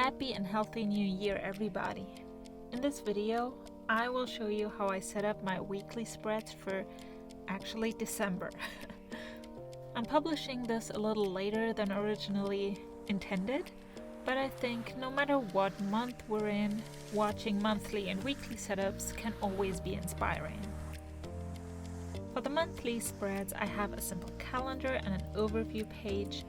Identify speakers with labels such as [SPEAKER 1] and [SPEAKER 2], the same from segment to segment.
[SPEAKER 1] Happy and healthy new year, everybody. In this video, I will show you how I set up my weekly spreads for actually December. I'm publishing this a little later than originally intended, but I think no matter what month we're in, watching monthly and weekly setups can always be inspiring. For the monthly spreads, I have a simple calendar and an overview page,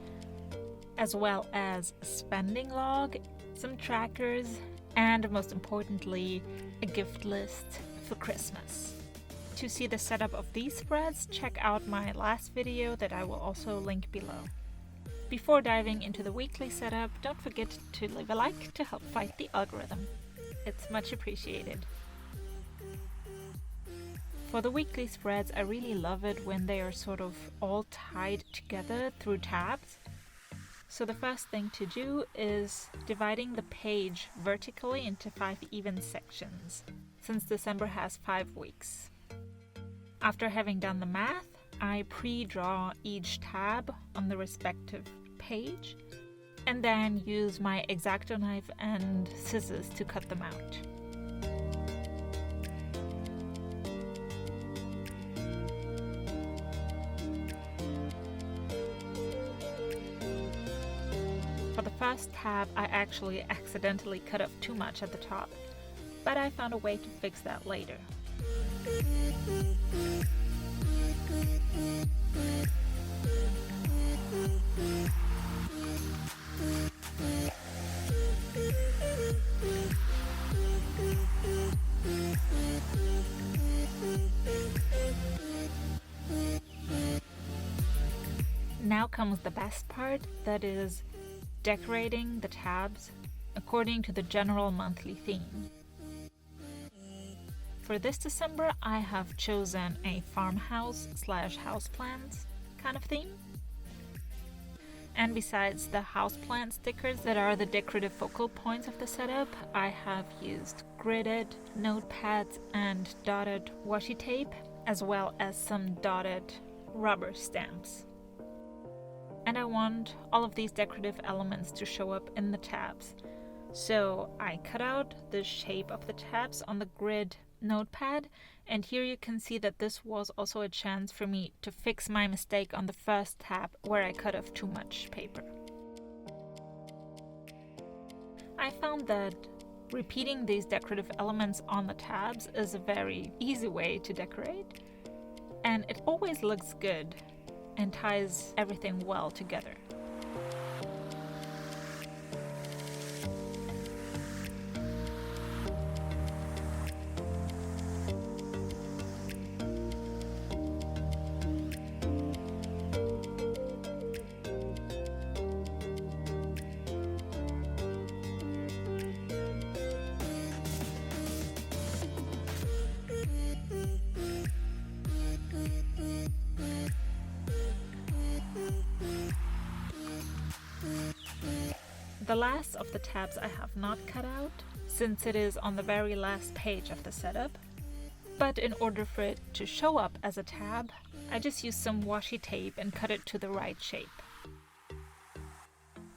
[SPEAKER 1] as well as a spending log, some trackers, and most importantly, a gift list for Christmas. To see the setup of these spreads, check out my last video that I will also link below. Before diving into the weekly setup, don't forget to leave a like to help fight the algorithm. It's much appreciated. For the weekly spreads, I really love it when they are sort of all tied together through tabs. So the first thing to do is dividing the page vertically into 5 even sections, since December has 5 weeks. After having done the math, I pre-draw each tab on the respective page, and then use my X-Acto knife and scissors to cut them out. For the first tab, I actually accidentally cut off too much at the top, but I found a way to fix that later. Now comes the best part, that is decorating the tabs according to the general monthly theme. For this December, I have chosen a farmhouse / houseplants kind of theme. And besides the houseplant stickers that are the decorative focal points of the setup, I have used gridded notepads and dotted washi tape, as well as some dotted rubber stamps. And I want all of these decorative elements to show up in the tabs. So I cut out the shape of the tabs on the grid notepad, and here you can see that this was also a chance for me to fix my mistake on the first tab where I cut off too much paper. I found that repeating these decorative elements on the tabs is a very easy way to decorate, and it always looks good and ties everything well together. The last of the tabs I have not cut out, since it is on the very last page of the setup, but in order for it to show up as a tab, I just used some washi tape and cut it to the right shape.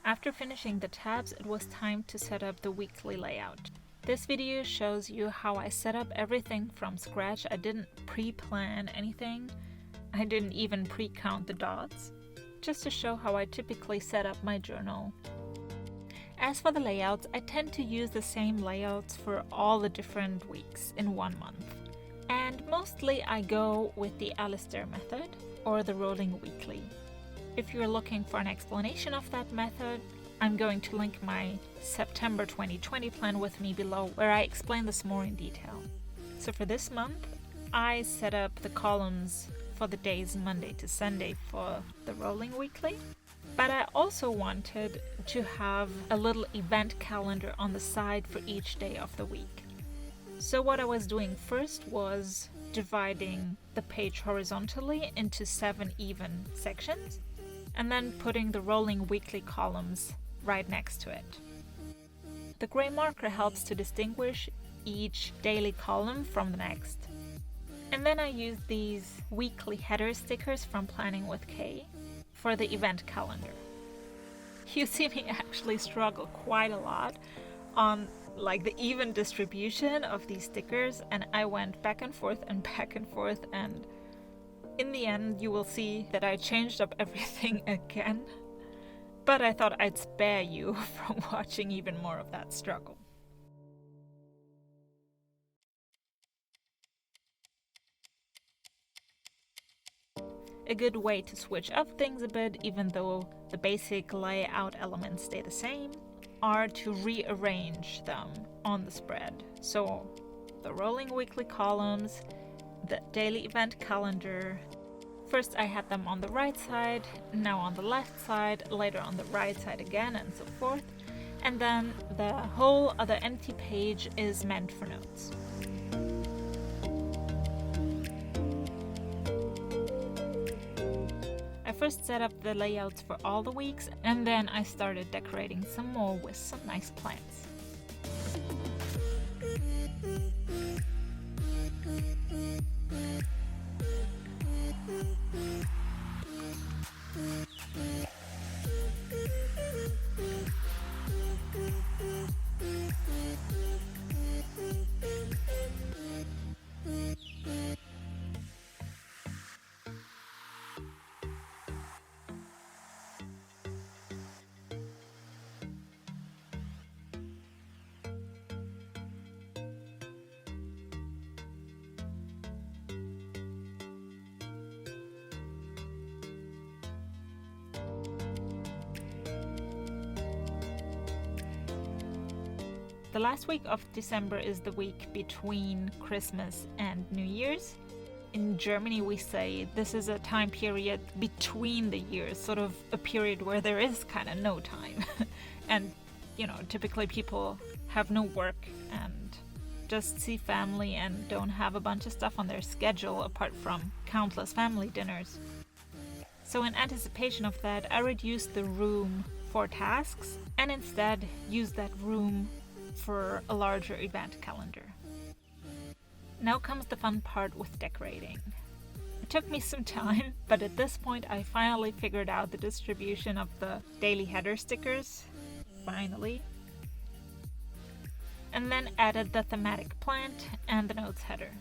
[SPEAKER 1] After finishing the tabs, it was time to set up the weekly layout. This video shows you how I set up everything from scratch. I didn't pre-plan anything. I didn't even pre-count the dots, just to show how I typically set up my journal. As for the layouts, I tend to use the same layouts for all the different weeks in one month. And mostly I go with the Alistair method or the rolling weekly. If you're looking for an explanation of that method, I'm going to link my September 2020 plan with me below, where I explain this more in detail. So for this month, I set up the columns for the days Monday to Sunday for the rolling weekly. But I also wanted to have a little event calendar on the side for each day of the week. So what I was doing first was dividing the page horizontally into 7 even sections, and then putting the rolling weekly columns right next to it. The gray marker helps to distinguish each daily column from the next. And then I used these weekly header stickers from Planning with K for the event calendar. You see me actually struggle quite a lot on like the even distribution of these stickers, and I went back and forth, and in the end you will see that I changed up everything again. But I thought I'd spare you from watching even more of that struggle. A good way to switch up things a bit, even though the basic layout elements stay the same, are to rearrange them on the spread. So the rolling weekly columns, the daily event calendar. First I had them on the right side, now on the left side, later on the right side again, and so forth. And then the whole other empty page is meant for notes. I first set up the layouts for all the weeks, and then I started decorating some more with some nice plants. The last week of December is the week between Christmas and New Year's. In Germany we say this is a time period between the years, sort of a period where there is kind of no time. And, you know, typically people have no work and just see family and don't have a bunch of stuff on their schedule apart from countless family dinners. So in anticipation of that, I reduced the room for tasks and instead used that room for a larger event calendar. Now comes the fun part with decorating. It took me some time, but at this point I finally figured out the distribution of the daily header stickers. Finally. And then added the thematic plant and the notes header.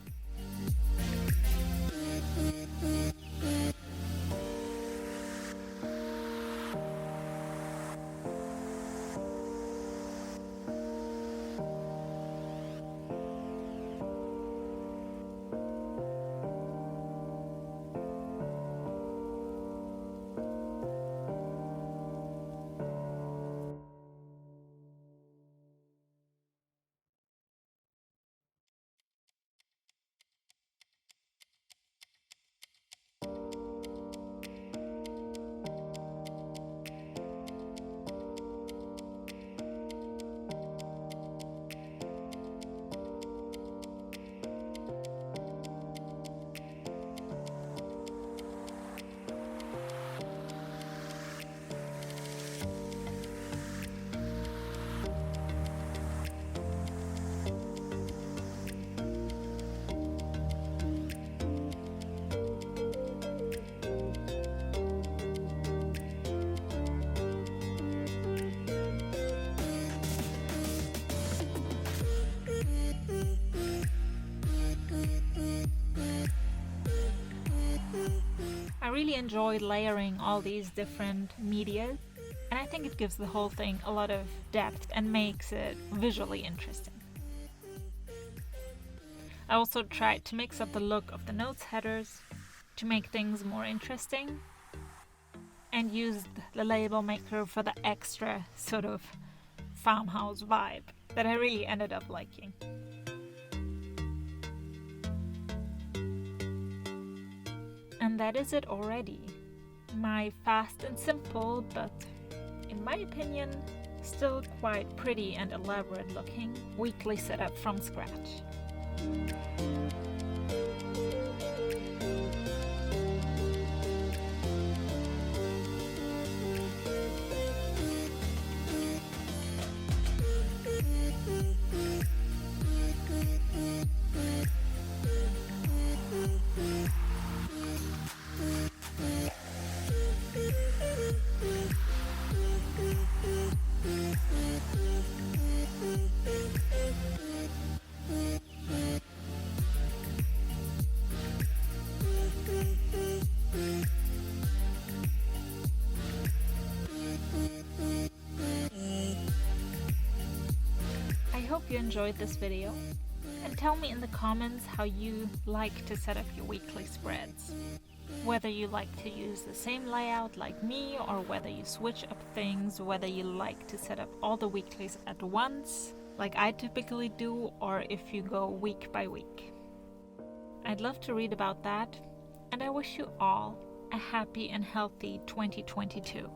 [SPEAKER 1] I really enjoyed layering all these different media, and I think it gives the whole thing a lot of depth and makes it visually interesting. I also tried to mix up the look of the notes headers to make things more interesting, and used the label maker for the extra sort of farmhouse vibe that I really ended up liking. And that is it already. My fast and simple, but in my opinion, still quite pretty and elaborate looking weekly setup from scratch. you enjoyed this video, and tell me in the comments how you like to set up your weekly spreads. Whether you like to use the same layout like me, or whether you switch up things, whether you like to set up all the weeklies at once, like I typically do, or if you go week by week. I'd love to read about that, and I wish you all a happy and healthy 2022.